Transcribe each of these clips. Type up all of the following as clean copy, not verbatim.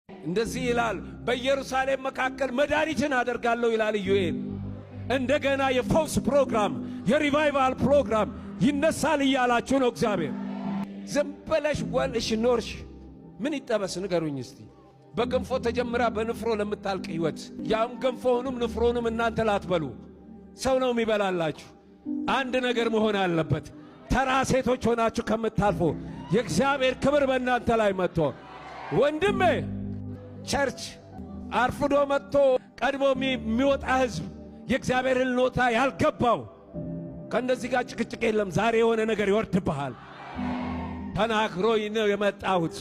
እንደዚህ ይላል በኢየሩሳሌም መካከል መድኃኒትን አደርጋለሁ ይላል ኢዩኤል። እንደገና የፈውስ ፕሮግራም የሪቫይቫል ፕሮግራም ይነሳል እያላችሁ ነው እግዚአብሔር። ዝም ብለሽ ወልሽ ኖርሽ ምን ይጠበስ ንገሩኝ እስቲ። በገንፎ ተጀምራ በንፍሮ ለምታልቅ ሕይወት ያም ገንፎውንም ንፍሮንም እናንተ ላትበሉ ሰው ነው የሚበላላችሁ። አንድ ነገር መሆን አለበት። ተራ ሴቶች ሆናችሁ ከምታልፉ የእግዚአብሔር ክብር በእናንተ ላይ መጥቶ ወንድሜ ቸርች አርፍዶ መጥቶ ቀድሞ የሚወጣ ሕዝብ የእግዚአብሔር ሕልውና ያልገባው ከእንደዚህ ጋር ጭቅጭቅ የለም። ዛሬ የሆነ ነገር ይወርድብሃል። ተናግሮኝ ነው የመጣሁት።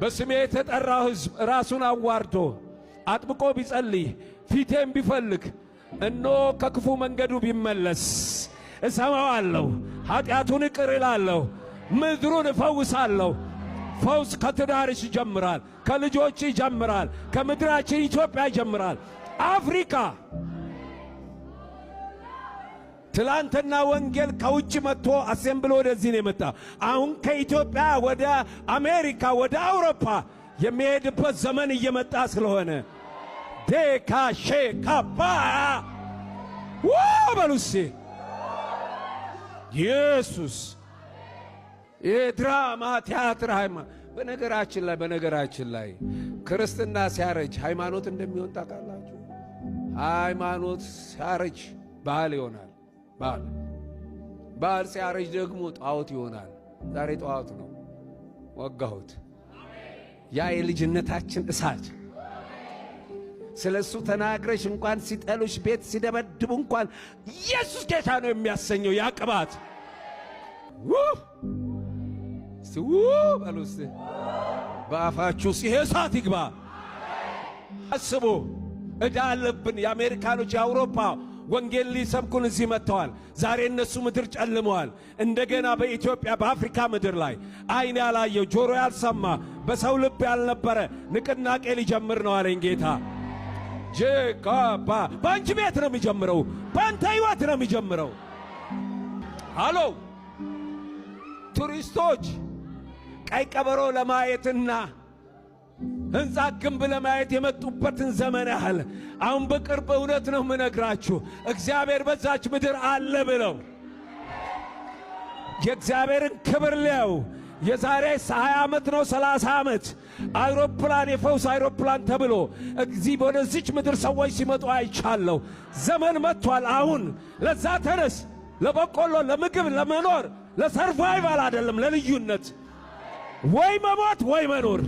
በስሜ የተጠራው ሕዝብ ራሱን አዋርዶ አጥብቆ ቢጸልይ ፊቴም ቢፈልግ እኖ ከክፉ መንገዱ ቢመለስ እሰማዋለሁ፣ ኃጢአቱን ይቅር እላለሁ፣ ምድሩን እፈውሳለሁ። ፈውስ ከትዳርሽ ይጀምራል፣ ከልጆች ይጀምራል፣ ከምድራችን ኢትዮጵያ ይጀምራል። አፍሪካ ትላንትና ወንጌል ከውጭ መጥቶ አሴምብሎ ወደዚህ ነው የመጣ። አሁን ከኢትዮጵያ ወደ አሜሪካ ወደ አውሮፓ የሚሄድበት ዘመን እየመጣ ስለሆነ ዴካ ሼካባ በሉሲ ኢየሱስ የድራማ ቲያትር በነገራችን ላይ ክርስትና ሲያረጅ ሃይማኖት እንደሚሆን ታውቃላችሁ። ሃይማኖት ሲያረጅ ባህል ይሆናል። ባህል ሲያረጅ ደግሞ ጣዖት ይሆናል። ዛሬ ጣዖት ነው ወጋሁት። ያ የልጅነታችን እሳት ስለሱ ተናግረሽ እንኳን ሲጠሉሽ ቤት ሲደበድቡ እንኳን ኢየሱስ ጌታ ነው የሚያሰኘው ያ ቅባት በሉስ በአፋችሁ ይሄ እሳት ይግባ። አስቡ ዕዳ አለብን። የአሜሪካኖች የአውሮፓ ወንጌል ሊሰብኩን እዚህ መጥተዋል። ዛሬ እነሱ ምድር ጨልመዋል። እንደገና በኢትዮጵያ በአፍሪካ ምድር ላይ ዓይን ያላየው ጆሮ ያልሰማ በሰው ልብ ያልነበረ ንቅናቄ ሊጀምር ነው አለኝ ጌታ። ጄካባ በአንቺ ቤት ነው የሚጀምረው፣ በአንተ ሕይወት ነው የሚጀምረው። ሃሎ ቱሪስቶች ቀይ ቀበሮ ለማየትና ሕንፃ ግንብ ለማየት የመጡበትን ዘመን ያህል አሁን በቅርብ እውነት ነው የምነግራችሁ እግዚአብሔር በዛች ምድር አለ ብለው የእግዚአብሔርን ክብር ሊያዩ የዛሬ 20 ዓመት ነው 30 ዓመት አይሮፕላን የፈውስ አይሮፕላን ተብሎ እዚህ ወደዚች ምድር ሰዎች ሲመጡ አይቻለሁ። ዘመን መጥቷል። አሁን ለዛ ተነስ። ለበቆሎ ለምግብ ለመኖር ለሰርቫይቫል አይደለም፣ ለልዩነት ወይ መሞት ወይ መኖር።